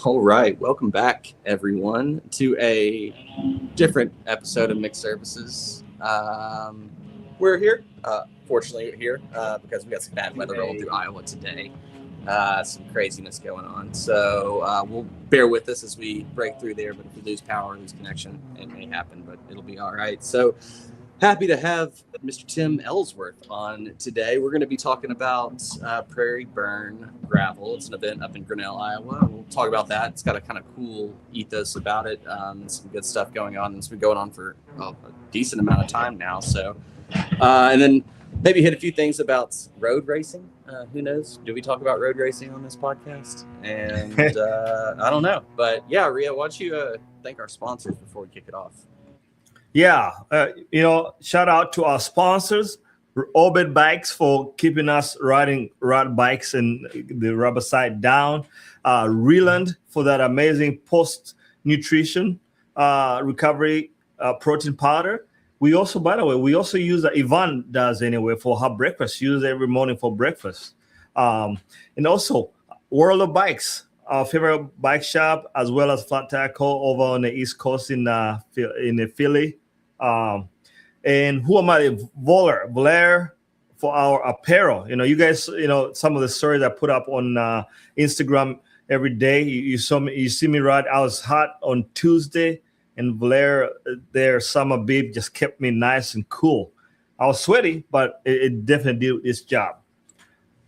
All right, welcome back, everyone, to a different episode of Mixed Services. We're here, fortunately, here because we got some bad weather rolling through Iowa today. Some craziness going on. So we'll bear with us as we break through there. But if we lose power, lose connection, it may happen, but it'll be all right. So happy to have Mr. Tim Ellesworth on today. We're going to be talking about Prairie Burn Gravel. It's an event up in Grinnell, Iowa. We'll talk about that. It's got a kind of cool ethos about it. Some good stuff going on. It's been going on for a decent amount of time now. So, and then maybe hit a few things about road racing. Who knows? Do we talk about road racing on this podcast? And I don't know. But yeah, Ria, why don't you thank our sponsors before we kick it off? Yeah, shout out to our sponsors, Orbit Bikes, for keeping us riding road bikes and the rubber side down. Reland for that amazing post-nutrition recovery protein powder. We also, by the way, use that Yvonne does anyway for her breakfast. Use it every morning for breakfast. And also, World of Bikes, our favorite bike shop, as well as Flat Tire Co. over on the East Coast in Philly. And who am I? Blair for our apparel. You guys, some of the stories I put up on Instagram every day. You see me ride. I was hot on Tuesday, and Blair, their summer beep, just kept me nice and cool. I was sweaty, but it definitely did its job.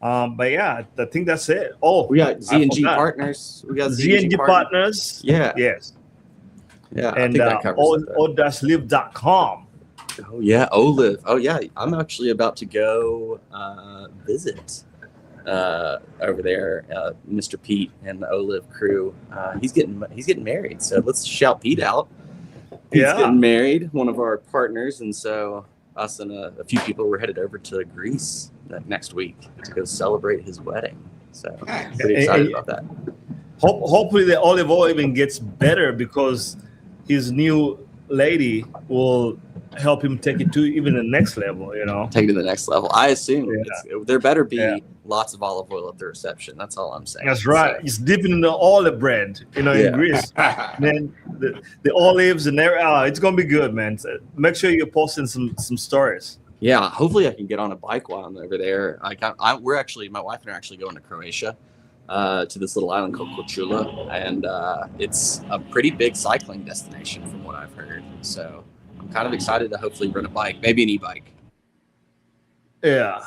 But yeah, I think that's it. Oh, we got Z&G Partners. We got Z&G Partners. Yeah. Yes. Yeah. And o-live.com. Oh yeah, Olive. Oh yeah, I'm actually about to go visit over there, Mr. Pete and the Olive crew. He's getting married, so let's shout Pete out. Pete's getting married, one of our partners, and so us and a few people were headed over to Greece next week to go celebrate his wedding. So pretty excited about that. Hopefully the olive oil even gets better because his new lady will help him take it to even the next level, Take it to the next level. I assume there better be lots of olive oil at the reception. That's all I'm saying. That's right. It's dipping in the olive bread, in Greece. Then the olives and there. It's gonna be good, man. So make sure you're posting some stories. Yeah, hopefully I can get on a bike while I'm over there. My wife and I are actually going to Croatia, to this little island called Korčula, and it's a pretty big cycling destination from what I've heard. So I'm kind of excited to hopefully rent a bike, maybe an e-bike. Yeah,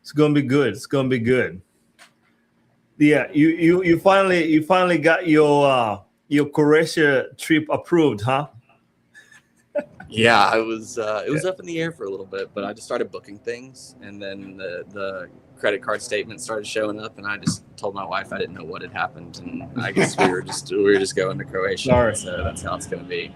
it's gonna be good. It's gonna be good. Yeah, you finally got your Croatia trip approved, huh? Yeah, it was up in the air for a little bit, but I just started booking things, and then the credit card statement started showing up, and I just told my wife I didn't know what had happened, and I guess we were just going to Croatia. So that's how it's going to be.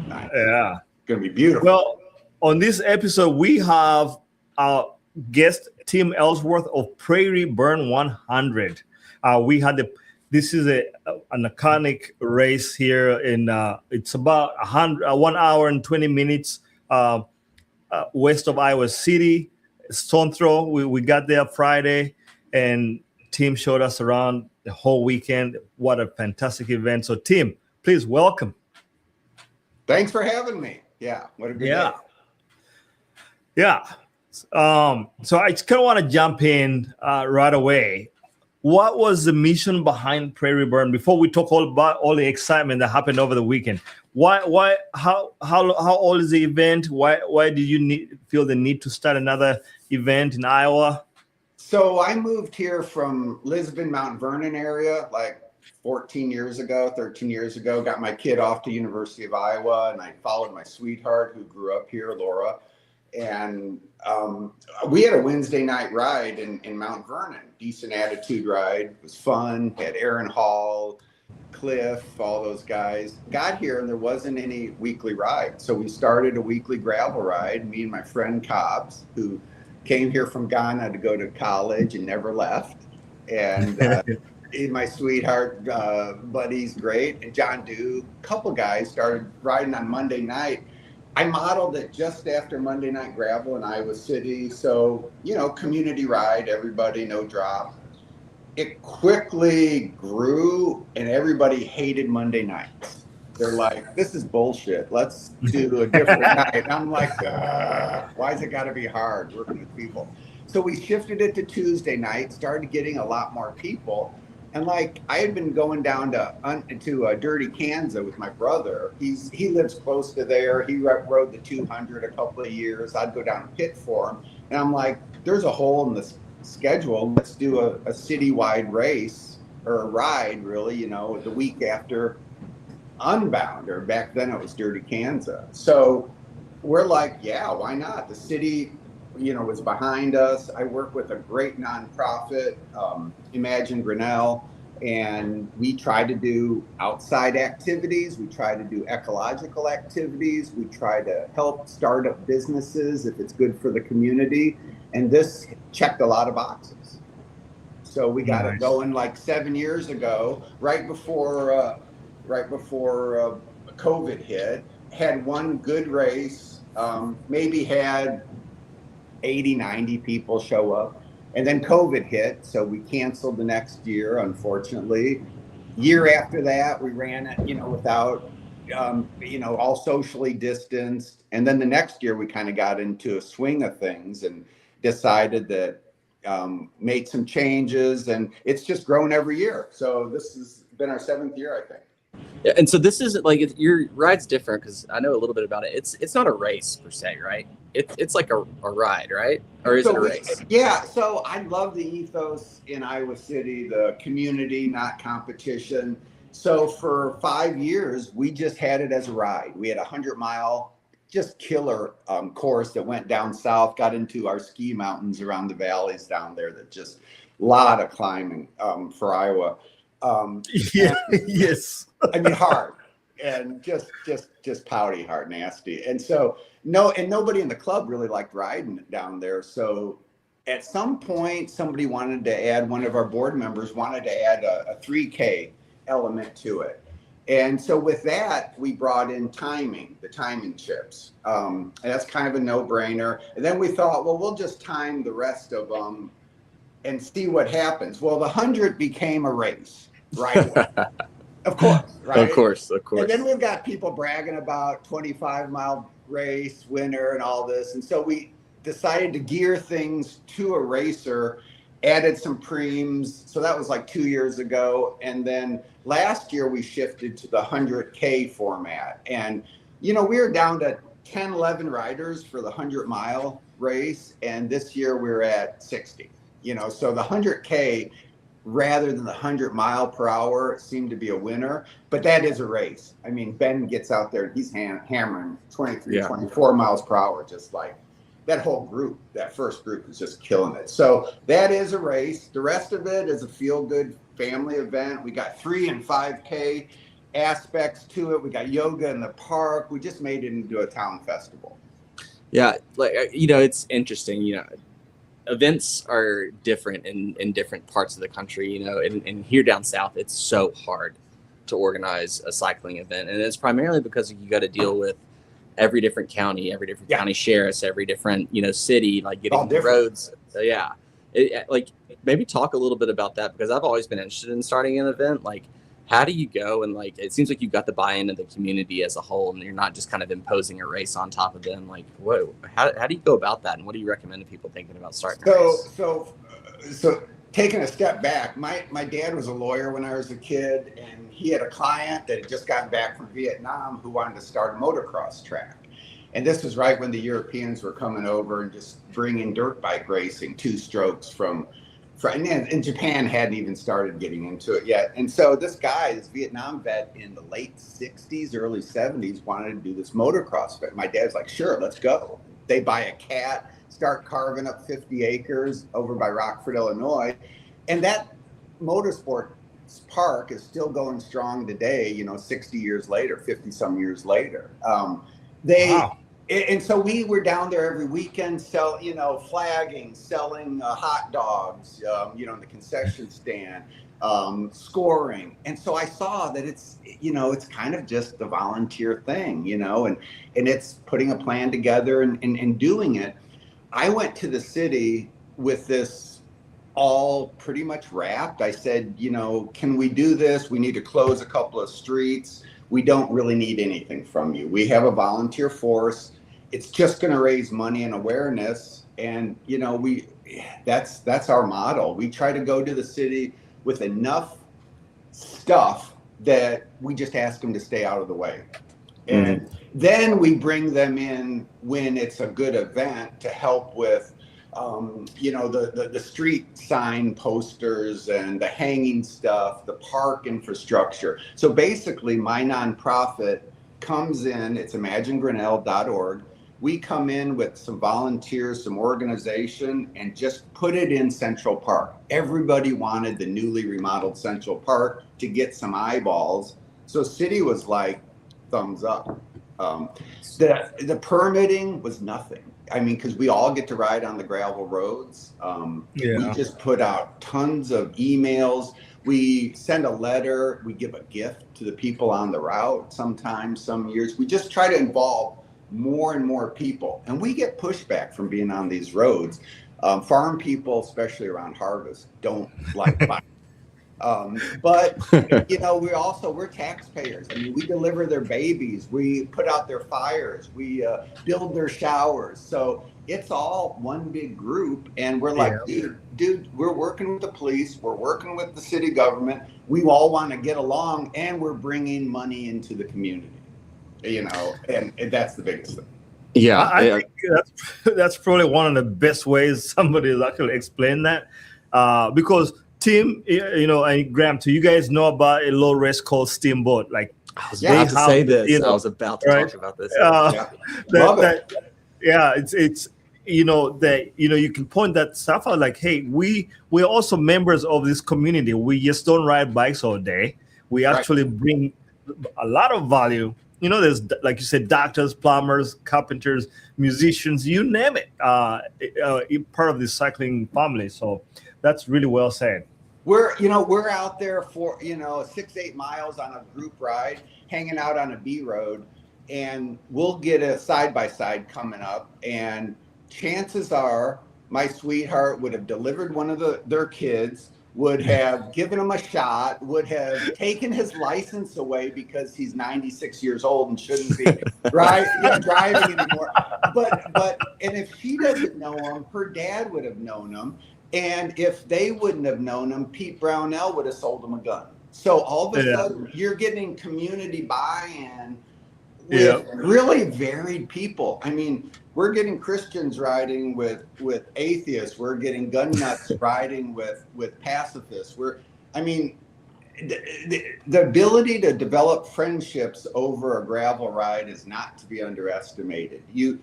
Yeah, going to be beautiful. Well, on this episode, we have our guest Tim Ellesworth of Prairie Burn 100. This is an iconic race here in it's about 1 hour and 20 minutes west of Iowa City, Stone Throw. We got there Friday, and Tim showed us around the whole weekend. What a fantastic event. So Tim, please welcome. Thanks for having me. Yeah, what a good day. Yeah. So I just kind of want to jump in right away. What was the mission behind Prairie Burn before we talk all about all the excitement that happened over the weekend? How old is the event? Why did you feel the need to start another event in Iowa? So I moved here from Lisbon, Mount Vernon area, like 13 years ago, got my kid off to University of Iowa, and I followed my sweetheart who grew up here, Laura. And we had a Wednesday night ride in Mount Vernon, decent attitude ride. It was fun. Had Aaron Hall, Cliff, all those guys. Got here and there wasn't any weekly ride. So we started a weekly gravel ride, me and my friend Cobbs, who came here from Ghana to go to college and never left. And my sweetheart buddy's great. And John Dew, a couple guys started riding on Monday night. I modeled it just after Monday Night Gravel in Iowa City. So, community ride, everybody, no drop. It quickly grew and everybody hated Monday nights. They're like, this is bullshit. Let's do a different night. And I'm like, why's it got to be hard working with people? So we shifted it to Tuesday night, started getting a lot more people. And like, I had been going down to Dirty Kansas with my brother. He lives close to there. He rode the 200 a couple of years. I'd go down and pit for him. And I'm like, there's a hole in the schedule. Let's do a citywide race, or a ride really, you know, the week after Unbound, or back then it was Dirty Kansas. So we're like, yeah, why not? The city, you know, was behind us. I work with a great nonprofit, Imagine Grinnell, and we try to do outside activities. We try to do ecological activities. We try to help start up businesses if it's good for the community. And this checked a lot of boxes. So we got it going like 7 years ago, right before COVID hit. Had one good race, maybe had 80, 90 people show up. And then COVID hit, so we canceled the next year, unfortunately. Year after that, we ran it, you know, without, you know, all socially distanced. And then the next year, we kind of got into a swing of things and decided that, made some changes, and it's just grown every year. So this has been our 7th year, I think. Yeah, and so this isn't like your ride's different, because I know a little bit about it. It's not a race per se, right? It's like a ride, right? Or is it a race? Yeah. So I love the ethos in Iowa City, the community, not competition. So for 5 years, we just had it as a ride. We had a 100-mile, just killer course that went down south, got into our ski mountains around the valleys down there. That just a lot of climbing for Iowa. Yeah. Yes. I mean, hard and just pouty, hard, nasty. And so nobody in the club really liked riding down there. So at some point, somebody wanted to add, one of our board members wanted to add a 3K element to it. And so with that, we brought in the timing chips. And that's kind of a no-brainer. And then we thought, well, we'll just time the rest of them and see what happens. Well, the 100 became a race right away. Of course, right? Of course. And then we've got people bragging about 25-mile race winner and all this. And so we decided to gear things to a racer, added some preems. So that was like 2 years ago. And then last year we shifted to the 100K format. And, you know, we were down to 10, 11 riders for the 100-mile race. And this year we're at 60, you know, so the 100K rather than the 100-mile-per-hour seemed to be a winner, but that is a race. I mean, Ben gets out there and he's hammering 23, 24 miles per hour, just like that whole group. That first group is just killing it. So that is a race. The rest of it is a feel-good family event. We got 3 and 5K aspects to it. We got yoga in the park. We just made it into a town festival. Yeah, like, you know, it's interesting, you know, events are different in different parts of the country, you know, and here down south, it's so hard to organize a cycling event. And it's primarily because you got to deal with every different county county sheriffs, every different, you know, city, like getting the roads. So, yeah. Like maybe talk a little bit about that, because I've always been interested in starting an event. Like, how do you go? And like, it seems like you've got the buy-in of the community as a whole, and you're not just kind of imposing a race on top of them. Like, whoa, how do you go about that? And what do you recommend to people thinking about starting a race? So taking a step back, my dad was a lawyer when I was a kid, and he had a client that had just gotten back from Vietnam who wanted to start a motocross track. And this was right when the Europeans were coming over and just bringing dirt bike racing, 2 strokes and Japan hadn't even started getting into it yet. And so this Vietnam vet in the late 60s, early 70s, wanted to do this motocross fit. My dad's like, sure, let's go. They buy a cat, start carving up 50 acres over by Rockford, Illinois. And that motorsport park is still going strong today, you know, 60 years later, 50 some years later. Wow. And so we were down there every weekend, flagging, selling hot dogs, you know, in the concession stand, scoring. And so I saw that it's, you know, it's kind of just the volunteer thing, you know, and it's putting a plan together and doing it. I went to the city with this all pretty much wrapped. I said, you know, can we do this? We need to close a couple of streets. We don't really need anything from you. We have a volunteer force. It's just going to raise money and awareness. And, you know, that's our model. We try to go to the city with enough stuff that we just ask them to stay out of the way. And then we bring them in when it's a good event to help with, you know, the street sign posters and the hanging stuff, the park infrastructure. So basically my nonprofit comes in, it's imaginegrinnell.org. We come in with some volunteers, some organization, and just put it in Central Park. Everybody wanted the newly remodeled Central Park to get some eyeballs. So city was like, thumbs up. The permitting was nothing. I mean, because we all get to ride on the gravel roads. We just put out tons of emails. We send a letter. We give a gift to the people on the route sometimes, some years. We just try to involve more and more people. And we get pushback from being on these roads. Farm people, especially around harvest, don't like bikes. But, you know, we're taxpayers. I mean, we deliver their babies, we put out their fires, we build their showers. So it's all one big group. And we're like, dude, we're working with the police, we're working with the city government. We all want to get along, and we're bringing money into the community, you know, and that's the biggest thing. Yeah, I think that's probably one of the best ways somebody has actually explained that, because Tim, you know, and Graham, too, you guys know about a low risk called Steamboat. Like, I was about to say this. You know, I was about to talk about this. It's you know, that, you know, you can point that stuff out like, hey, we're also members of this community. We just don't ride bikes all day. We actually bring a lot of value. You know, there's, like you said, doctors, plumbers, carpenters, musicians, you name it, part of the cycling family. So that's really well said. We're out there for, 6-8 miles on a group ride, hanging out on a B road, and we'll get a side-by-side coming up, and chances are my sweetheart would have delivered one of their kids, would have given him a shot, would have taken his license away because he's 96 years old and shouldn't be driving anymore. But if she doesn't know him, her dad would have known him. And if they wouldn't have known him, Pete Brownell would have sold him a gun. So all of a sudden, you're getting community buy-in with really varied people. I mean, we're getting Christians riding with atheists. We're getting gun nuts riding with pacifists. The ability to develop friendships over a gravel ride is not to be underestimated. You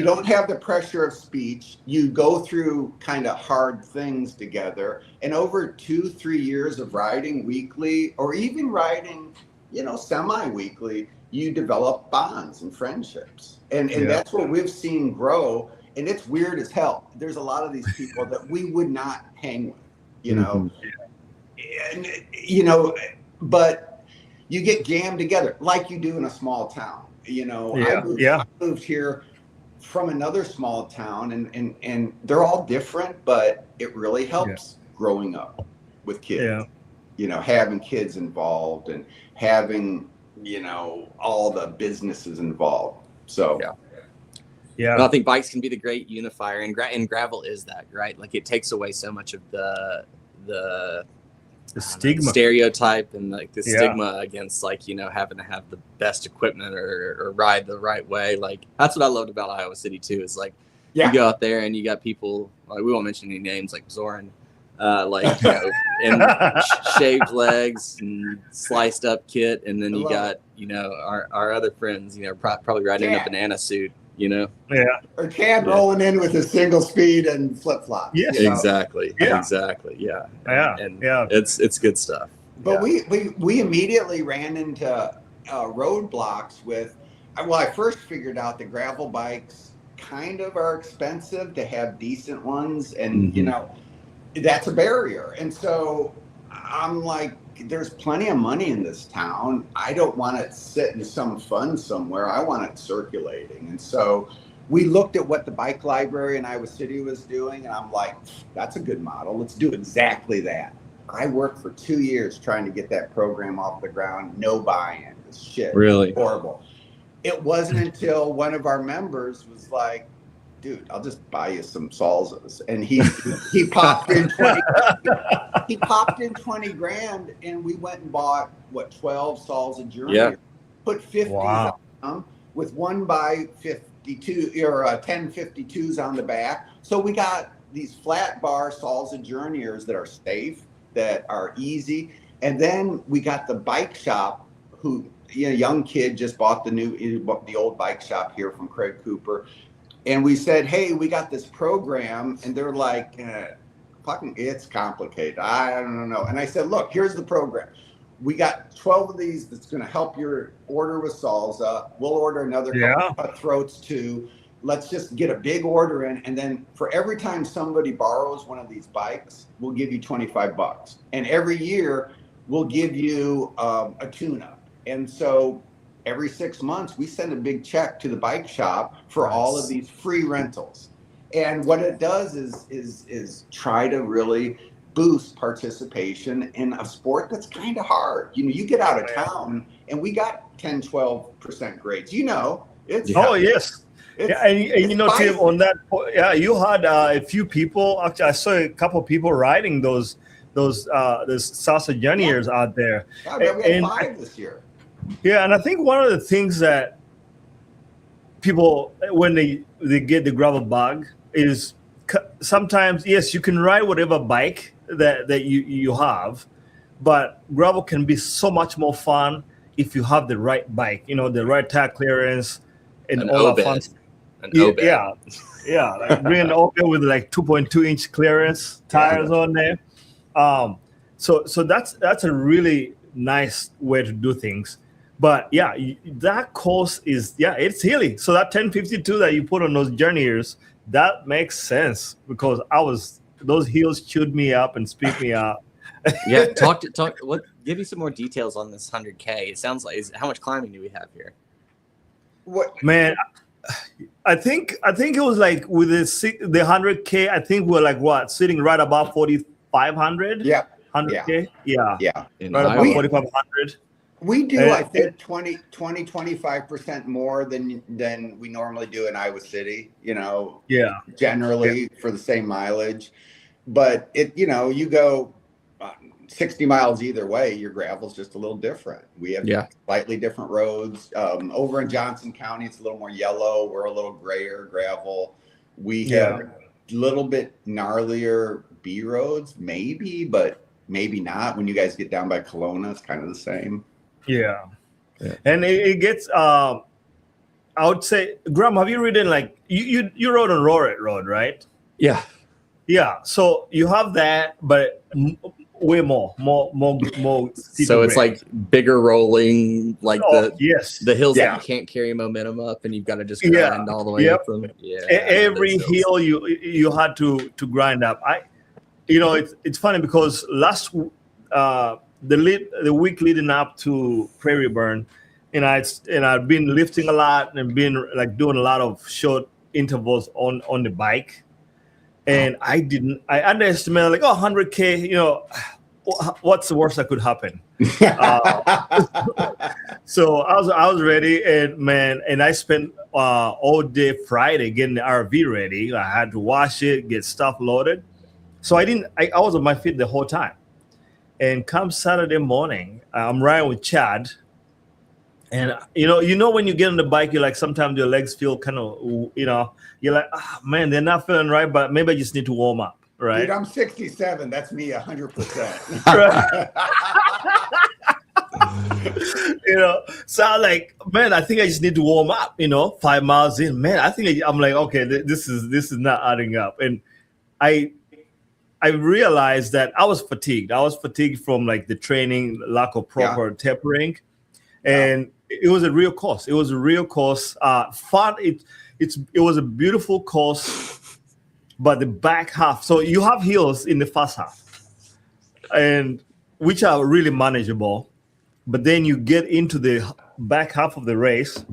don't have the pressure of speech. You go through kind of hard things together. And over 2-3 years of riding weekly, or even riding, semi-weekly, you develop bonds and friendships. And that's what we've seen grow. And it's weird as hell. There's a lot of these people that we would not hang with, And, but you get jammed together like you do in a small town. I moved here from another small town, and they're all different, but it really helps growing up with kids, having kids involved and having, all the businesses involved. So, But I think bikes can be the great unifier, and gravel is that, right? Like, it takes away so much of the stigma, stereotype, and like the stigma against having to have the best equipment or ride the right way. Like, that's what I loved about Iowa City too, is like you go out there and you got people, like, we won't mention any names, like Zoran, and shaved legs and sliced up kit, and then you got our other friends, probably riding in a banana suit. Or Chad rolling in with a single speed and flip flop. Yes, exactly. Exactly. Yeah. It's good stuff. But we immediately ran into roadblocks with. I first figured out that gravel bikes kind of are expensive to have decent ones, and that's a barrier. And so I'm like, there's plenty of money in this town. I don't want it sitting some fund somewhere. I want it circulating. And so we looked at what the bike library in Iowa City was doing, and I'm like, that's a good model. Let's do exactly that. I worked for 2 years trying to get that program off the ground. No buy-in. This shit. Really? Horrible. It wasn't until one of our members was like, dude, I'll just buy you some salsas. And he popped in 20 grand, and we went and bought 12 salsa journeys. Yeah. Put 50s Wow. on them with 1x52 or 1052s on the back. So we got these flat bar salsa journeyers that are safe, that are easy. And then we got the bike shop who, young kid just bought the old bike shop here from Craig Cooper. And we said, hey, we got this program. And they're like, fucking, it's complicated. I don't know. And I said, look, here's the program. We got 12 of these that's going to help your order with salsa. We'll order another couple cutthroats too. Let's just get a big order in. And then for every time somebody borrows one of these bikes, we'll give you $25. And every year we'll give you a tune-up. And so every 6 months, we send a big check to the bike shop for all of these free rentals. And what it does is try to really boost participation in a sport that's kind of hard. You get out of town, and we got 10, 12% grades. It's Oh, yes. And Tim, on that, you had a few people. Actually, I saw a couple of people riding those salsa journeyers out there. Yeah, we had 5 this year. Yeah, and I think one of the things that people, when they get the gravel bug, is sometimes, yes, you can ride whatever bike that you have, but gravel can be so much more fun if you have the right bike, the right tire clearance and all that fun. Yeah, like Grinnell Opel with like 2.2-inch clearance tires on there. So that's a really nice way to do things. But yeah, that course is, it's hilly. So that 1052 that you put on those journeyers, that makes sense, because those hills chewed me up and spit me out. Yeah, give me some more details on this 100K. It sounds like, how much climbing do we have here? What, man? I think it was like with the 100K. I think we're like sitting right above 4,500. Yeah, 100K. Yeah. Right above 4,500. We do, I think, 25% more than we normally do in Iowa City, generally for the same mileage. But you go 60 miles either way, your gravel's just a little different. We have slightly different roads. Over in Johnson County, it's a little more yellow. We're a little grayer gravel. We have a little bit gnarlier B roads, maybe, but maybe not. When you guys get down by Kelowna, it's kind of the same. Yeah. And it gets, I would say, Graham, have you ridden you rode on Roret Road, right? Yeah. Yeah. So you have that, but way more. So it's like bigger rolling, like the hills that you can't carry momentum up, and you've got to just grind all the way up them. Yeah. Every hill you had to grind up. It's funny because the week leading up to Prairie Burn, and I've been lifting a lot and been like doing a lot of short intervals on the bike, and I underestimated like 100K. What's the worst that could happen? So I was ready, and I spent all day Friday getting the RV ready. I had to wash it, get stuff loaded. So I was on my feet the whole time. And come Saturday morning, I'm riding with Chad. And, when you get on the bike, you're like, sometimes your legs feel kind of, you're like, man, they're not feeling right, but maybe I just need to warm up, right? Dude, I'm 67. That's me 100%. So I'm like, man, I think I just need to warm up, 5 miles in. Man, I'm like, okay, this is not adding up. And I realized that I was fatigued. I was fatigued from like the training, lack of proper tapering, and it was a real course. It was a real course. Fun. It was a beautiful course, but the back half. So you have hills in the first half, and which are really manageable, but then you get into the back half of the race,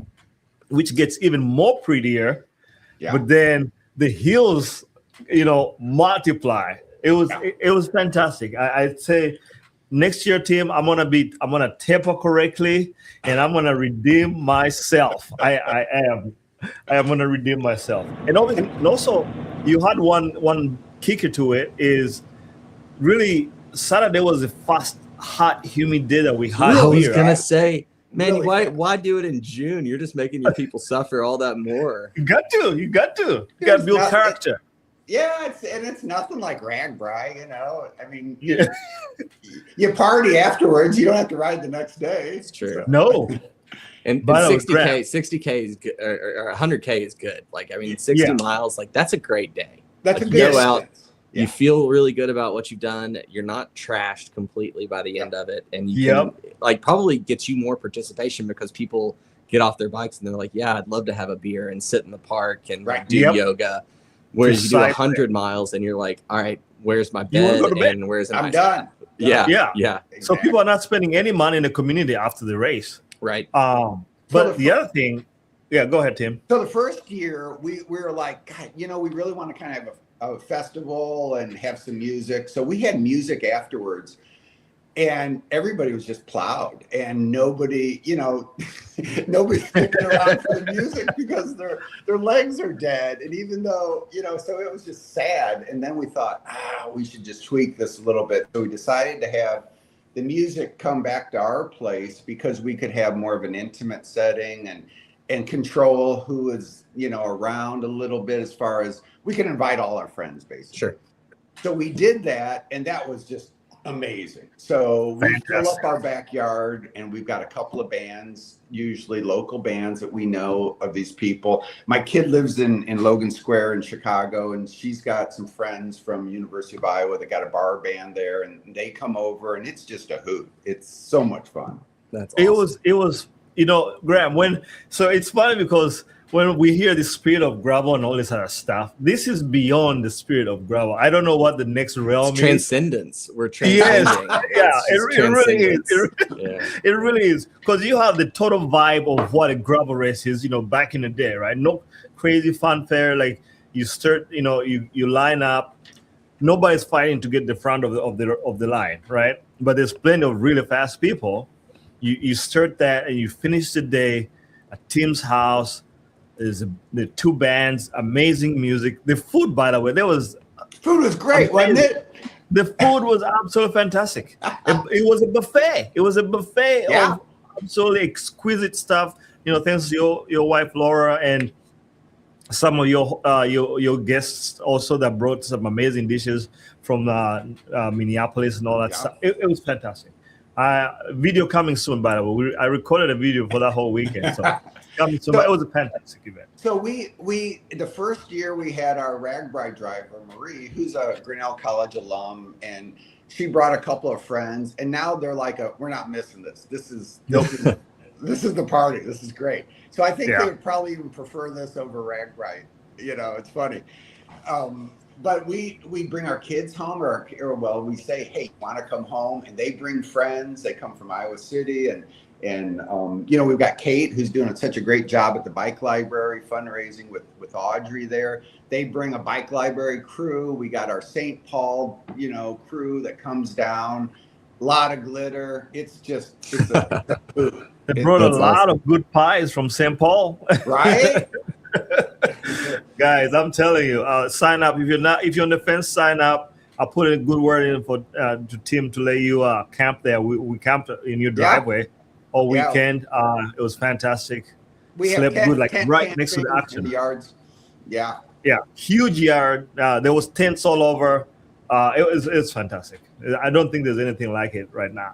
which gets even more prettier. Yeah. but then the hills, multiply. It was fantastic. I'd say next year, Tim, I'm gonna taper correctly, and I'm gonna redeem myself. I am gonna redeem myself. And also, you had one kicker to it is really Saturday was the first hot, humid day that we had. I was here. gonna say, man, Really why do it in June? You're just making your people suffer all that more. You got to. You got to build character. Yeah, it's nothing like RAGBRAI, I mean, Yeah. you party afterwards. You don't have to ride the next day. It's true. No. And But 60K is good, or 100K is good. Like, I mean, 60 miles, like that's a great day. That's Like, a good you go out, distance. you feel really good about what you've done. You're not trashed completely by the end of it. And you can, like, probably gets you more participation because people get off their bikes and they're like, yeah, I'd love to have a beer and sit in the park and do yoga. Whereas you do 100 miles and you're like, all right, where's my bed? And where's I'm done. Yeah. Exactly. So people are not spending any money in the community after the race. Right. But the other thing, go ahead, Tim. So the first year we were like, God, we really want to kind of have a festival and have some music. So we had music afterwards, and everybody was just plowed, and nobody, nobody's sticking around for the music because their legs are dead. And even though, so it was just sad. And then we thought, we should just tweak this a little bit. So we decided to have the music come back to our place because we could have more of an intimate setting and control who is, around a little bit, as far as we can invite all our friends, basically. Sure. So we did that, and that was just amazing. So we fill up our backyard, and we've got a couple of bands, usually local bands that we know of these people. My kid lives in Logan Square in Chicago, and she's got some friends from University of Iowa that got a bar band there, and they come over, and it's just a hoot. It's so much fun. That's awesome. It was Graham, so it's funny because when we hear the spirit of gravel and all this other stuff, this is beyond the spirit of gravel. I don't know what the next realm is. Transcendence. We're transcending. It really is. It really is. Because you have the total vibe of what a gravel race is, back in the day, right? No crazy fanfare. Like you start, you line up. Nobody's fighting to get the front of the line, right? But there's plenty of really fast people. You start that and you finish the day at Tim's house. There's the two bands, amazing music. The food, by the way, food was great, wasn't it? The food was absolutely fantastic. It was a buffet. It was a buffet of absolutely exquisite stuff. Thanks to your wife Laura and some of your guests also that brought some amazing dishes from Minneapolis and all that stuff. It was fantastic. Video coming soon, by the way. I recorded a video for that whole weekend. So coming soon. It was a fantastic event. So we the first year we had our RAGBRAI driver, Marie, who's a Grinnell College alum, and she brought a couple of friends, and now they're like, we're not missing this. This is the party. This is great. So I think they would probably even prefer this over RAGBRAI. It's funny. But we bring our kids home, or we say, hey, want to come home? And they bring friends. They come from Iowa City, and we've got Kate, who's doing such a great job at the bike library fundraising with Audrey there. They bring a bike library crew. We got our St. Paul, crew that comes down. A lot of glitter. It's they brought a lot of good pies from St. Paul, right? Guys, I'm telling you, sign up. If you're on the fence, sign up. I'll put a good word in for to Tim to let you camp there. We camped in your driveway all weekend. It was fantastic. We slept have good, like right next to the action. The yards. Yeah, huge yard. There was tents all over. It's fantastic. I don't think there's anything like it right now.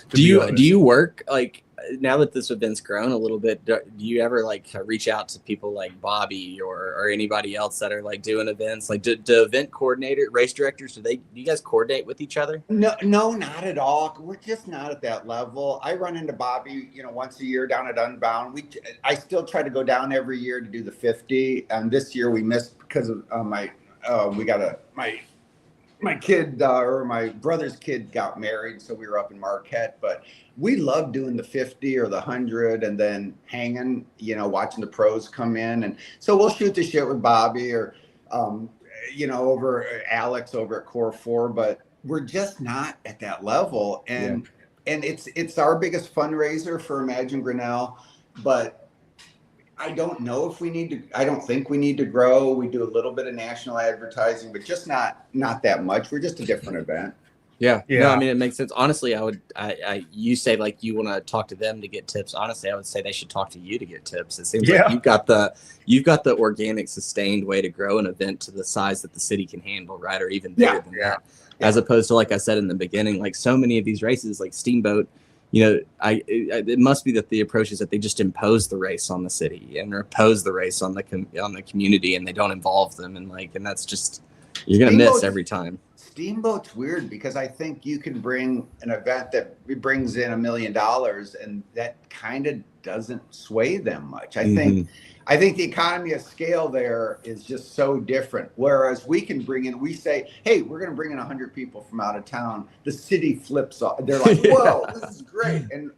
Do you work like? Now that this event's grown a little bit, do you ever like reach out to people like Bobby or anybody else that are like doing events? Like, do event coordinator, race directors, do you guys coordinate with each other? No, not at all. We're just not at that level. I run into Bobby, once a year down at Unbound. I still try to go down every year to do the 50. And this year we missed because of my my kid or my brother's kid got married, so we were up in Marquette. But we love doing the 50 or the 100 and then hanging, watching the pros come in. And so we'll shoot the shit with Bobby or, over Alex over at Core 4. But we're just not at that level. And it's our biggest fundraiser for Imagine Grinnell. But I don't know if we need to. I don't think we need to grow. We do a little bit of national advertising, but just not that much. We're just a different event. Yeah. No, I mean, it makes sense. Honestly, you say like you want to talk to them to get tips. Honestly, I would say they should talk to you to get tips. It seems like you've got the organic, sustained way to grow an event to the size that the city can handle, right? Or even bigger than that. As opposed to, like I said in the beginning, like so many of these races, like Steamboat, it must be that the approach is that they just impose the race on the city and impose the race on the community, and they don't involve them, and that's just, you're gonna miss every time. Steamboat's weird because I think you can bring an event that brings in $1 million, and that kind of doesn't sway them much. I think the economy of scale there is just so different. Whereas we can we say, hey, we're going to bring in 100 people from out of town. The city flips off. They're like, whoa, this is great. And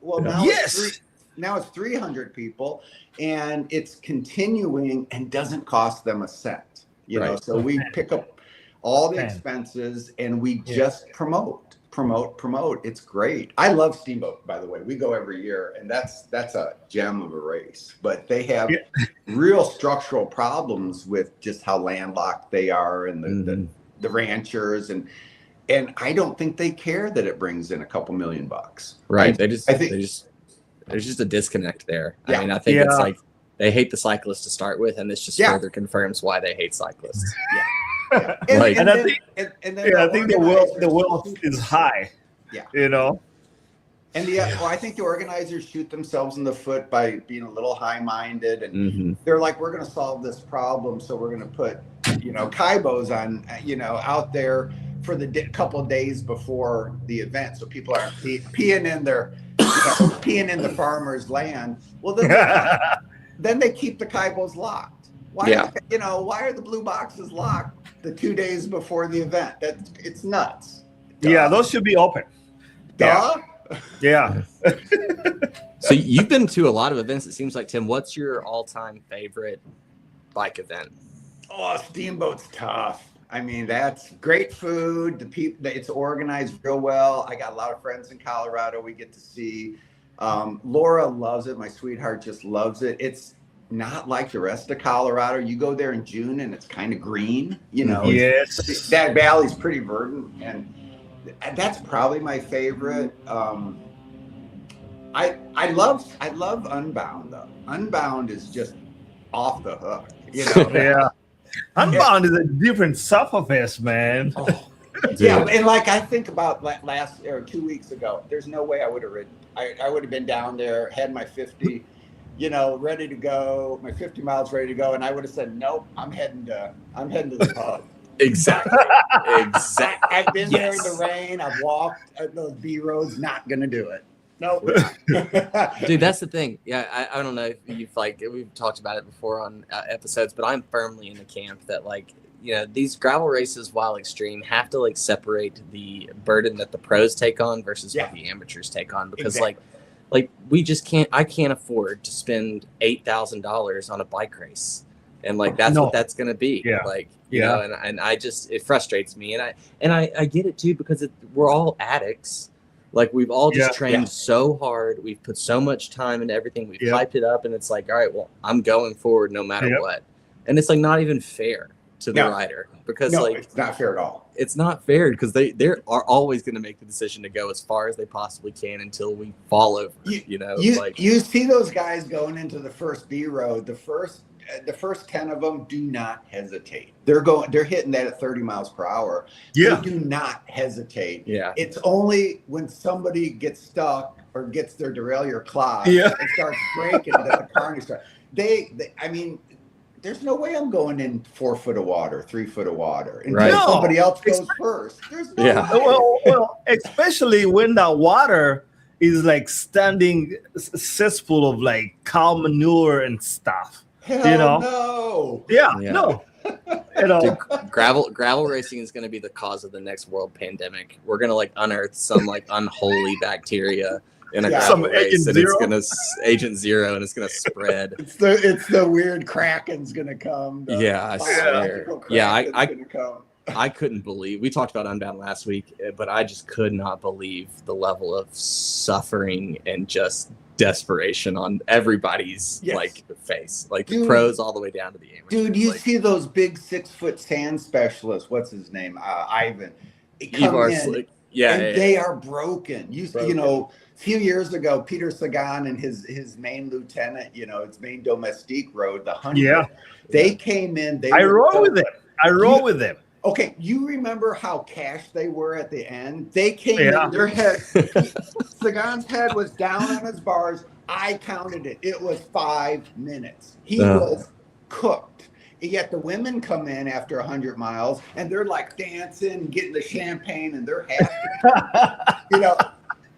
now it's 300 people, and it's continuing and doesn't cost them a cent. So we pick up all the expenses and we just promote. It's great. I love Steamboat, by the way. We go every year, and that's a gem of a race. But they have real structural problems with just how landlocked they are, and the ranchers, and I don't think they care that it brings in a couple $1 million. Right. There's just a disconnect there. I mean, I think it's like they hate the cyclists to start with, and this just further confirms why they hate cyclists. I think the will is high. And I think the organizers shoot themselves in the foot by being a little high-minded, and they're like, we're going to solve this problem, so we're going to put kaibos on out there for the couple of days before the event, so people aren't peeing in their peeing in the farmer's land. Well, then they keep the kaibos locked. Why are the blue boxes locked the 2 days before the event? It's nuts. Yeah, those should be open. Yeah. So you've been to a lot of events, it seems like. Tim, what's your all-time favorite bike event? Oh, Steamboat's tough. I mean, that's great food. The people, it's organized real well. I got a lot of friends in Colorado we get to see. Laura loves it. My sweetheart just loves it. It's not like the rest of Colorado. You go there in June and it's kind of green, Yes. That valley's pretty verdant, and that's probably my favorite. I love Unbound though. Unbound is just off the hook, Yeah. Unbound is a different sufferfest, man. Oh. Yeah, and like I think about last or 2 weeks ago, there's no way I would have ridden. I would have been down there, had my 50, ready to go, my 50 miles ready to go, and I would have said, nope, I'm heading to the pub. Exactly. I've been there in the rain. I've walked those B roads. Not gonna do it. No. Dude, that's the thing. Yeah, I don't know if we've talked about it before on episodes, but I'm firmly in the camp that these gravel races, while extreme, have to separate the burden that the pros take on versus what the amateurs take on, because we just can't. I can't afford to spend $8,000 on a bike race, and that's what that's gonna be. And I just, it frustrates me, and I get it too, because we're all addicts. We've all just trained so hard. We've put so much time into everything. We've hyped it up, and it's like, all right, well, I'm going forward no matter what. And it's not even fair to the rider, because it's not fair at all. It's not fair because they are always going to make the decision to go as far as they possibly can until we fall over. You see those guys going into the first B road. The first 10 of them do not hesitate. They're hitting that at 30 miles per hour. Yeah. They do not hesitate. Yeah. It's only when somebody gets stuck or gets their derailleur clogged and starts braking that the carnage starts. I mean, there's no way I'm going in 4 foot of water, 3 foot of water until somebody else goes first. There's no way. Well, especially when that water is standing cesspool of cow manure and stuff. Hell no. Yeah, Yeah. no. Dude, gravel racing is going to be the cause of the next world pandemic. We're going to like unearth some like unholy bacteria in a Yeah. gravel Some race, Agent and Zero? it's going to Agent Zero, and it's going to spread. It's the weird Kraken's gonna come. The Yeah, I swear. biological Yeah, Kraken's gonna come. I couldn't believe, we talked about Unbound last week, but I just could not believe the level of suffering and just desperation on everybody's Yes. like face, like Dude. pros all the way down to the amateurs. Dude, you like, see those big 6-foot sand specialists? What's his name? Ivan. Ivar Slick. Yeah, and yeah, they yeah. are broken. You Broken. know, a few years ago, Peter Sagan and his main lieutenant, you know, his main domestique rode the 100. Yeah. They came in. I rode with them. with them. Okay, you remember how cash they were at the end? They came Yeah. in, their head, Sagan's head was down on his bars. I counted it. It was 5 minutes. He was cooked. And yet the women come in after 100 miles and they're like dancing, getting the champagne, and they're happy. You know,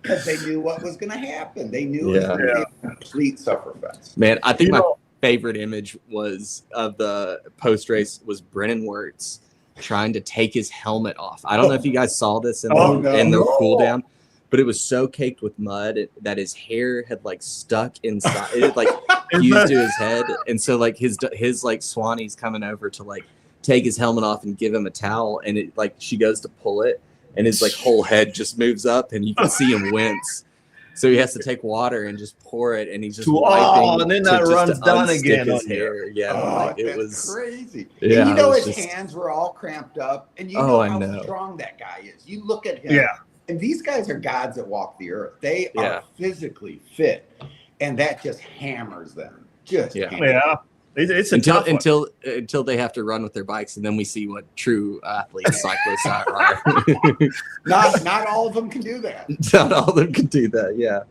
because they knew what was going to happen. They knew it was going to be a complete sufferfest. Man, I think You my know- favorite image was of the post race was Brennan Wirtz trying to take his helmet off. I don't know if you guys saw this in the cool down, but it was so caked with mud that his hair had like stuck inside. It had like fused to his head, and so like his like Swanee's coming over to like take his helmet off and give him a towel, and it like she goes to pull it, and his like whole head just moves up, and you can see him wince. So he has to take water and just pour it, and he's just wiping. And then to that just runs down unstick again his on you. hair. Yeah, like, it that's was crazy. Yeah, and you know it was his just- hands were all cramped up, and you Oh, know I how know. strong that guy is. You look at him, Yeah. and these guys are gods that walk the earth. They Yeah. are physically fit, and that just hammers them. Just Yeah. hammers. Yeah. It's a tough one. until they have to run with their bikes, and then we see what true athletes, cyclists are. Not all of them can do that. Not all of them can do that. Yeah,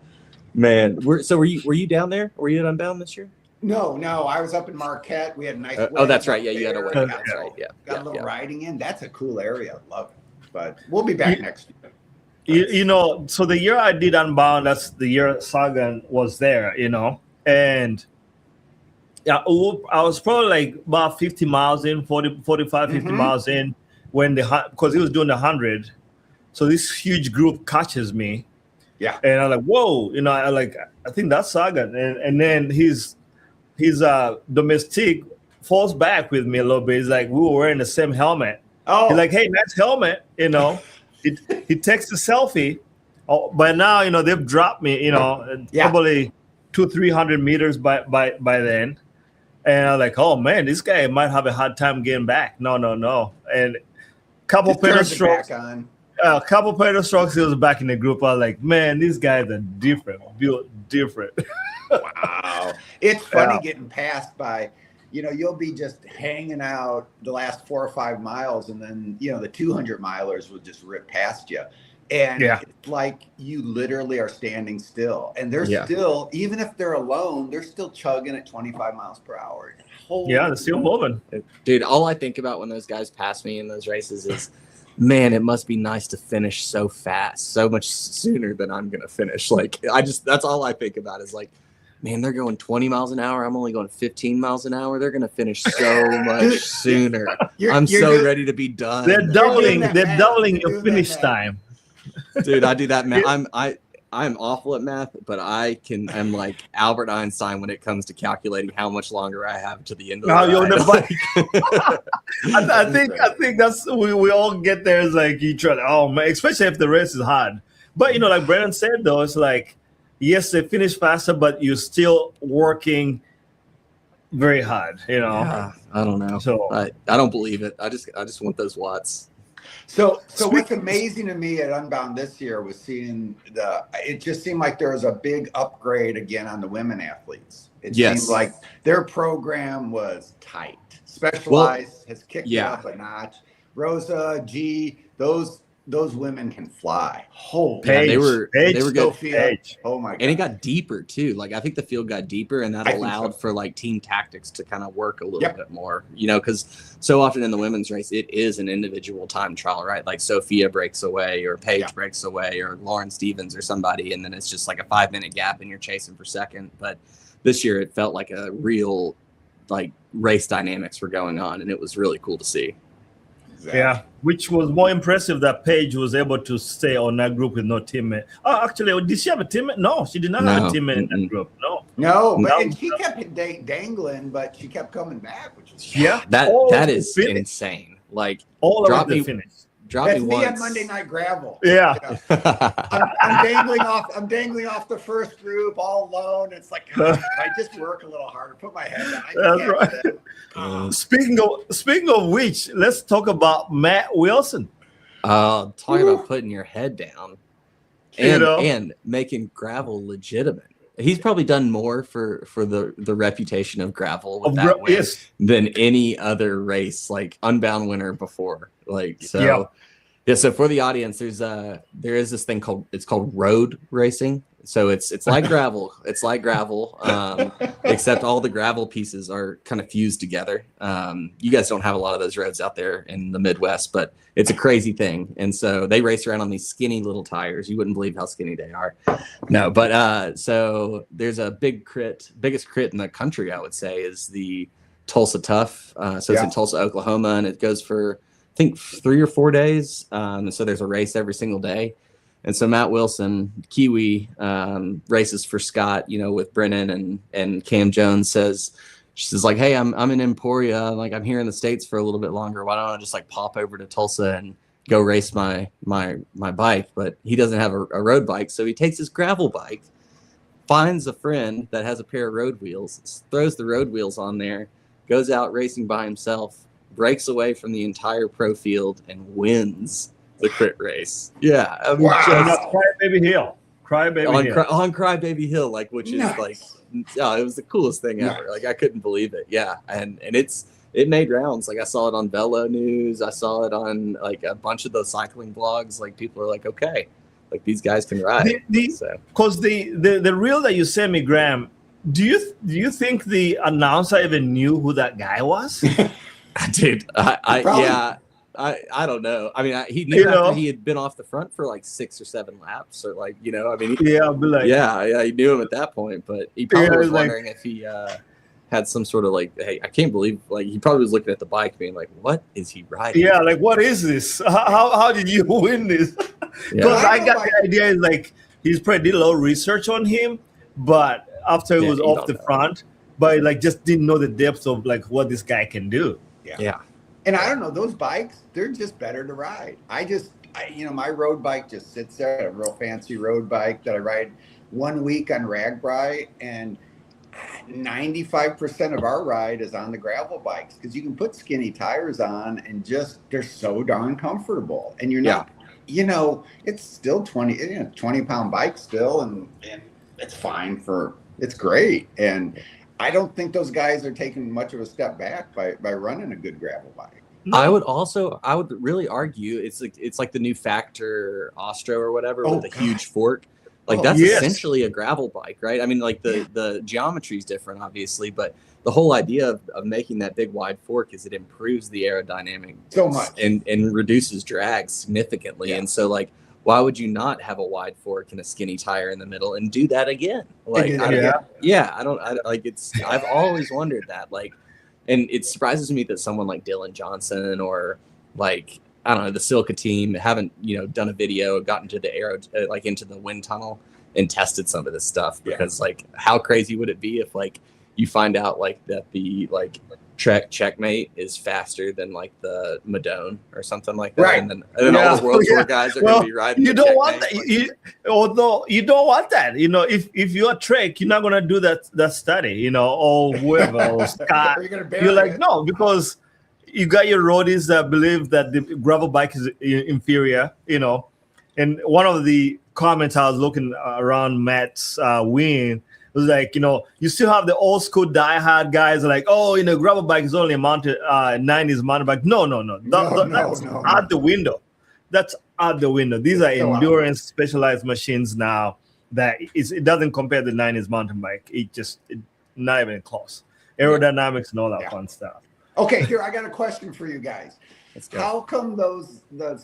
man. Were you down there? Were you at Unbound this year? No, I was up in Marquette. We had a nice. Oh, wedding that's right. up Yeah, you had a there. wedding. Got That's right. Yeah, Got yeah, a little yeah. riding in. That's a cool area. Love it. But we'll be back next year. You know, so the year I did Unbound, that's the year Sagan was there, you know, and yeah, I was probably like about 50 miles in, 45, 50 miles in when because he was doing the 100. So this huge group catches me. Yeah. And I'm like, whoa, you know, I think that's Sagan. And then his domestique falls back with me a little bit. It's like we were wearing the same helmet. Oh, He's like, hey, nice helmet, you know. He takes a selfie. Oh, by now, you know, they've dropped me, you know, probably 200-300 meters by then. And I'm like, oh man, this guy might have a hard time getting back. No. And a couple pedal strokes. A couple pedal strokes, he was back in the group. I was like, man, these guys are different, built different. Wow. It's funny getting passed by, you know, you'll be just hanging out the last 4 or 5 miles, and then, you know, the 200 milers will just rip past you. And it's like you literally are standing still. And they're still, even if they're alone, they're still chugging at 25 miles per hour. They're still moving. Dude, all I think about when those guys pass me in those races is, man, it must be nice to finish so fast, so much sooner than I'm going to finish. Like, that's all I think about is like, man, they're going 20 miles an hour. I'm only going 15 miles an hour. They're going to finish so much sooner. I'm so ready to be done. They're doubling your finish time. Dude, I do that, man. I'm awful at math, but I'm like Albert Einstein when it comes to calculating how much longer I have to the end of the ride. I think that's we all get there. Is like you try. Oh man, especially if the race is hard. But you know, like Brennan said, though, it's like yes, they finish faster, but you're still working very hard. You know. Yeah, I don't know. So I don't believe it. I just want those watts. So what's amazing to me at Unbound this year was seeing it just seemed like there was a big upgrade again on the women athletes. It seemed like their program was tight. Specialized has kicked it up a notch. Rosa, G, those women can fly. Holy, they were good. Sophia. Oh my god! And it got deeper too. Like I think the field got deeper, and that allowed for like team tactics to kind of work a little bit more. You know, because so often in the women's race, it is an individual time trial, right? Like Sophia breaks away, or Paige breaks away, or Lauren Stevens, or somebody, and then it's just like a 5-minute gap, and you're chasing for second. But this year, it felt like a real like race dynamics were going on, and it was really cool to see. Exactly. Yeah, which was more impressive that Paige was able to stay on that group with no teammate. Oh, actually, did she have a teammate? No, she did not have a teammate in that group. No, but No. and she kept dangling, but she kept coming back, which is Yeah, That is insane. Like, all drop of the me- finish. drop That's me me once. on Monday Night Gravel. Yeah. I'm dangling off. I'm dangling off the first group all alone. It's like, God, if I just work a little harder, put my head down. I can That's catch right. them. Oh. Speaking of which, let's talk about Matt Wilson. Talking about putting your head down and making gravel legitimate. He's probably done more for the reputation of gravel with that win than any other race, like Unbound winner before. Like, so so for the audience, there is this thing called road racing. So it's like gravel. It's like gravel, except all the gravel pieces are kind of fused together. You guys don't have a lot of those roads out there in the Midwest, but it's a crazy thing. And so they race around on these skinny little tires. You wouldn't believe how skinny they are. No, but so there's a biggest crit in the country, I would say, is the Tulsa Tough. So it's in Tulsa, Oklahoma, and it goes for, I think, 3 or 4 days. And so there's a race every single day. And so Matt Wilson, Kiwi, races for Scott, with Brennan and Cam Jones. She says like, hey, I'm in Emporia, like I'm here in the States for a little bit longer. Why don't I just like pop over to Tulsa and go race my bike? But he doesn't have a road bike, so he takes his gravel bike, finds a friend that has a pair of road wheels, throws the road wheels on there, goes out racing by himself, breaks away from the entire pro field, and wins the crit race. Yeah, I mean, Crybaby Hill. On Crybaby Hill, like, which is Nice. like, it was the coolest thing ever. Like, I couldn't believe it. Yeah, and it made rounds. Like, I saw it on Velo News. I saw it on like a bunch of those cycling blogs. Like, people are like, okay, like these guys can ride. Because the reel that you sent me, Graham, do you think the announcer even knew who that guy was? Dude, I don't know. I mean, he knew after he had been off the front for like 6 or 7 laps, or like, I mean, I'll be like, he knew him at that point, but he probably was wondering if he had some sort of like, hey, I can't believe, like, he probably was looking at the bike being like, what is he riding? Yeah, like, what is this? How did you win this? Because I got the idea is like he's probably did a little research on him, but after he was off the front, but like just didn't know the depth of like what this guy can do. Yeah. And I don't know, those bikes, they're just better to ride. My road bike just sits there, a real fancy road bike that I ride 1 week on Ragbri, and 95% of our ride is on the gravel bikes because you can put skinny tires on and just, they're so darn comfortable. And you're not, it's still 20-pound bike still, and it's fine it's great. And I don't think those guys are taking much of a step back by running a good gravel bike. No. I would really argue it's like the new Factor Ostro or whatever with the huge fork. Like that's essentially a gravel bike, right? I mean, like the geometry is different, obviously, but the whole idea of making that big wide fork is it improves the aerodynamic so much and reduces drag significantly. And so, like, why would you not have a wide fork and a skinny tire in the middle and do that again? Like, I've always wondered that, like, and it surprises me that someone like Dylan Johnson or like, I don't know, the Silka team haven't, done a video, gotten to the into the wind tunnel and tested some of this stuff, because like, how crazy would it be if like you find out like that the like Trek Checkmate is faster than like the Madone or something like that, right? And then all the World Tour guys are going to be riding. You don't want that. Although you don't want that. If you're a Trek, you're not going to do that study. Or whoever, or Scott. You're like, no, because you got your roadies that believe that the gravel bike is inferior. And one of the comments I was looking around Matt's win was like, you still have the old school diehard guys like, gravel bike is only a mountain 90s mountain bike. No. That's out the window. That's out the window. These are endurance specialized machines now that it doesn't compare to the 90s mountain bike. It's not even close. Aerodynamics and all that fun stuff. Okay, here, I got a question for you guys. Let's go. How come the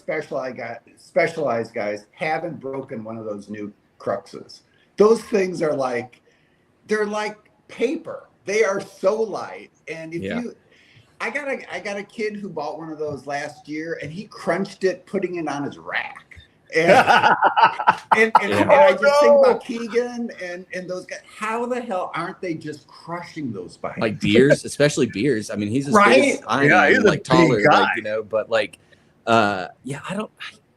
specialized guys haven't broken one of those new cruxes? Those things are like, they're like paper. They are so light. And if Yeah. I got a kid who bought one of those last year, and he crunched it, putting it on his rack. And and I just think about Keegan and those guys. How the hell aren't they just crushing those bikes? Like Beers, especially Beers. I mean, he's as Right? big as I Yeah, am, he's a like taller, big guy. like, you know, but like, yeah,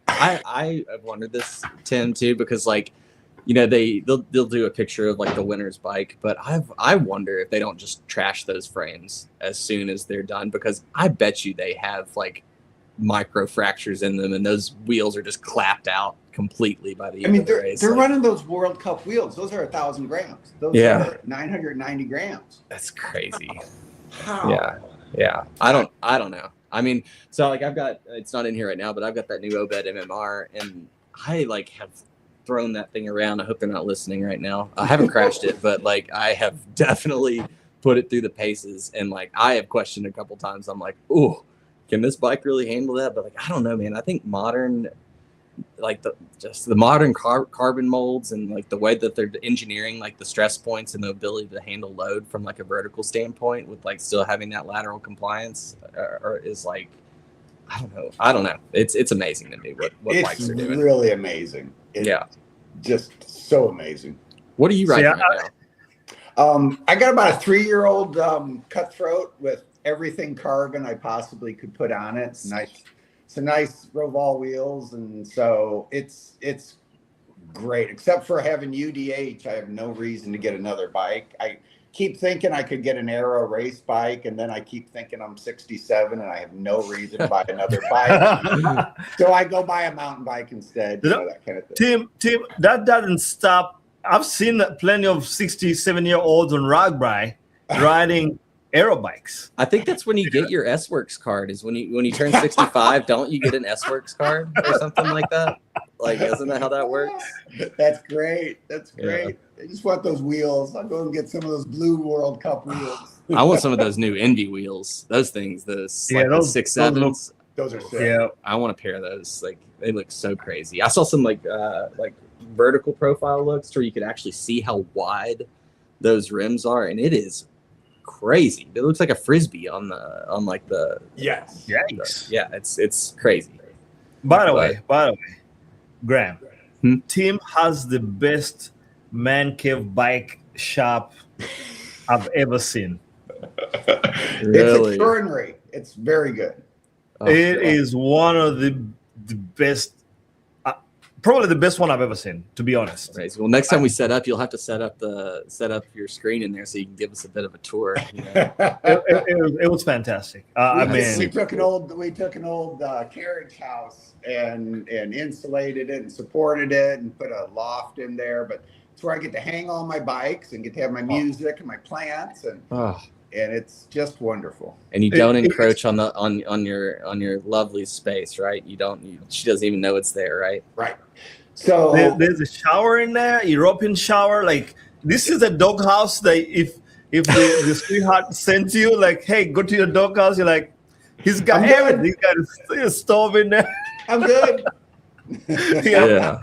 I have wondered this, Tim, too, because like, you know, they'll do a picture of like the winner's bike, but I wonder if they don't just trash those frames as soon as they're done, because I bet you they have like micro fractures in them, and those wheels are just clapped out completely by the end of the race. They're like, running those World Cup wheels. Those are 1,000 grams. Those are 990 grams. That's crazy. How? Yeah. I don't know. I mean, so like I've got, it's not in here right now, but I've got that new Obed MMR, and I like have thrown that thing around. I hope they're not listening right now. I haven't crashed it, but like I have definitely put it through the paces, and like I have questioned a couple times. I'm like, ooh, can this bike really handle that? But like, I don't know, man. I think modern, like the modern carbon molds, and like the way that they're engineering like the stress points and the ability to handle load from like a vertical standpoint, with like still having that lateral compliance, is like, I don't know. It's amazing to me what bikes are doing. It's really amazing. Just so amazing. What are you riding right now? I got about a 3-year-old Cutthroat with everything carbon I possibly could put on it. It's a nice Roval wheels, and so it's great. Except for having UDH, I have no reason to get another bike. I keep thinking I could get an Aero race bike, and then I keep thinking I'm 67 and I have no reason to buy another bike. So I go buy a mountain bike instead. That kind of thing. Tim, that doesn't stop. I've seen plenty of 67-year-olds on Ragbri riding aero bikes. I think that's when you get your S-Works card, is when you turn 65, don't you get an S-Works card or something like that? Like, isn't that how that works? That's great. Yeah. I just want those wheels. I'll go and get some of those blue World Cup wheels. I want some of those new Envy wheels. Those things, those 6.7s. Those are sick. Yeah, I want a pair of those. Like, they look so crazy. I saw some like vertical profile looks where you could actually see how wide those rims are, and it is crazy. It looks like a frisbee on the yes. Yeah, it's crazy. By the way, Graham, Tim has the best man cave bike shop I've ever seen. Really? It's extraordinary. It's very good. It is one of the best, probably the best one I've ever seen, to be honest. Crazy. Well, next time we set up, you'll have to set up your screen in there so you can give us a bit of a tour. You know? It was fantastic. We took an old carriage house and insulated it and supported it and put a loft in there. But it's where I get to hang all my bikes and get to have my music and my plants, and it's just wonderful. And you don't encroach on your lovely space, right? She doesn't even know it's there, right? Right. So there's a shower in there, European shower. Like, this is a doghouse that if the sweetheart sends you, like, hey, go to your doghouse, you're like, he's got everything. He's got a stove in there. I'm good. Yeah.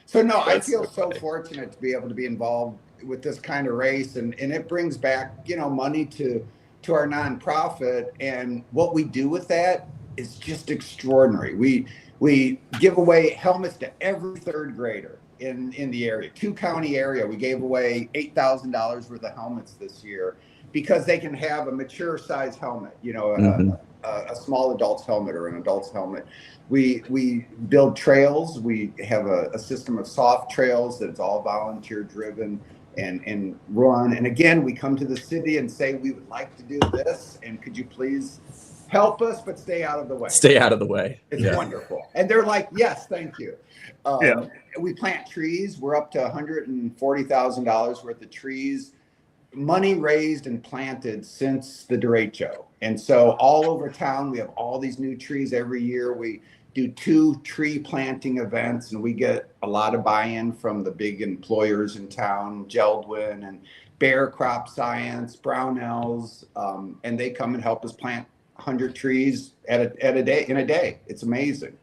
So no, I feel so fortunate to be able to be involved with this kind of race, and it brings back, money to our nonprofit, and what we do with that is just extraordinary. We give away helmets to every third grader in the area, 2-county area. We gave away $8,000 worth of helmets this year because they can have a mature size helmet, a small adult's helmet or an adult's helmet. We build trails. We have a system of soft trails that's all volunteer driven and run. And again, we come to the city and say, we would like to do this, and could you please help us, but stay out of the way. Stay out of the way. It's wonderful. And they're like, yes, thank you. We plant trees. We're up to $140,000 worth of trees, money raised and planted since the derecho. And so all over town, we have all these new trees every year. We do 2 tree planting events, and we get a lot of buy-in from the big employers in town, Geldwin and Bear Crop Science, Brownells, and they come and help us plant 100 trees in a day. It's amazing.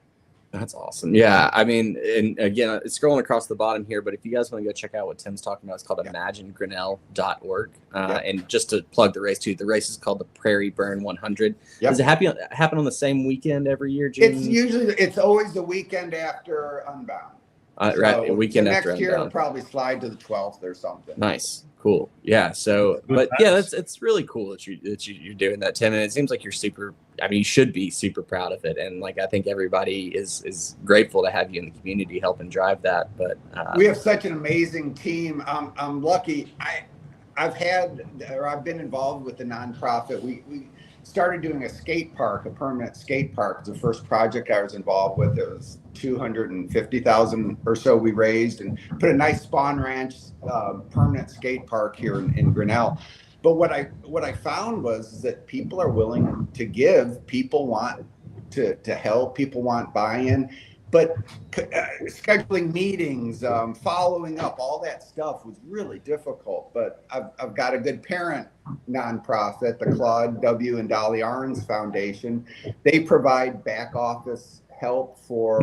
That's awesome. Yeah, I mean, and again, it's scrolling across the bottom here, but if you guys want to go check out what Tim's talking about, it's called imaginegrinnell.org. And just to plug the race too, the race is called the Prairie Burn 100. Yep. Does it happen on the same weekend every year, June? It's always the weekend after Unbound. Right, weekend after next year Unbound. it'll probably slide to the 12th or something. Nice. Cool. Yeah. So, but yeah, it's really cool that you're doing that, Tim. And it seems like you're super. I mean, you should be super proud of it. And like, I think everybody is grateful to have you in the community helping drive that. But we have such an amazing team. I'm lucky. I've been involved with the nonprofit. We started doing a skate park, a permanent skate park. It's the first project I was involved with. It was $250,000 or so we raised, and put a nice Spawn Ranch permanent skate park here in Grinnell. But what I found was that people are willing to give. People want to help. People want buy-in. But scheduling meetings, following up, all that stuff was really difficult. But I've got a good parent nonprofit, the Claude W. and Dolly Arns Foundation. They provide back office help for.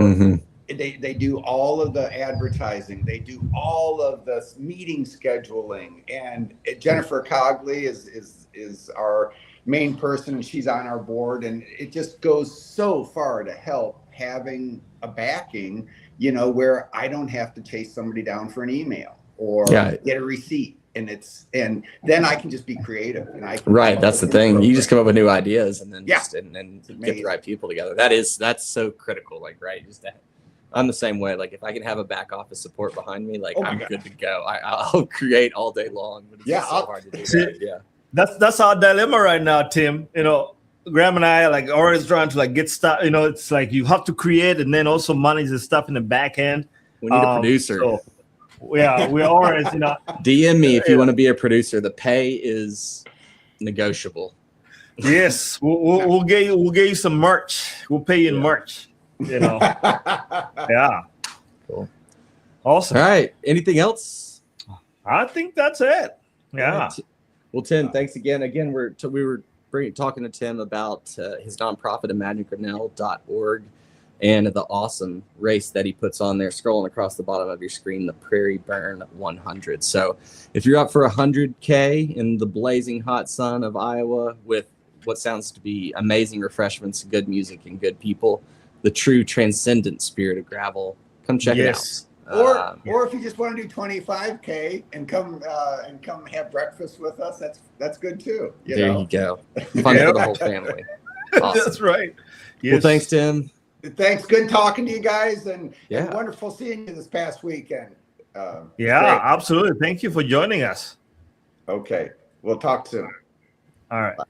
They do all of the advertising. They do all of the meeting scheduling. And Jennifer Cogley is our main person, and she's on our board. And it just goes so far to help having a backing, where I don't have to chase somebody down for an email or get a receipt. And then I can just be creative. And that's the thing. You just come up with new ideas and then get the right people together. That's so critical. Like, right. I'm the same way. Like, if I can have a back office support behind me, like I'm good to go. I'll create all day long, but it's just so hard to do that. Yeah. That's our dilemma right now, Tim. Graham and I are like always trying to get stuff. It's like you have to create and then also manage the stuff in the back end. We need a producer. So, yeah, we always, DM me if you want to be a producer. The pay is negotiable. Yes, we'll get you some merch. We'll pay you in merch. Yeah. Cool. Awesome. All right. Anything else? I think that's it. Yeah. Well, Tim, thanks again. Again, we were talking to Tim about his nonprofit, imaginegrinnell.org, and the awesome race that he puts on there, scrolling across the bottom of your screen, the Prairie Burn 100. So if you're up for 100K in the blazing hot sun of Iowa with what sounds to be amazing refreshments, good music, and good people, the true transcendent spirit of gravel, come check it out. Or if you just want to do 25K and come have breakfast with us, that's good too. There you go. Fun for the whole family. Awesome. That's right. Yes. Well, thanks, Tim. Thanks. Good talking to you guys, and wonderful seeing you this past weekend. Great. Absolutely. Thank you for joining us. Okay. We'll talk soon. All right. Bye.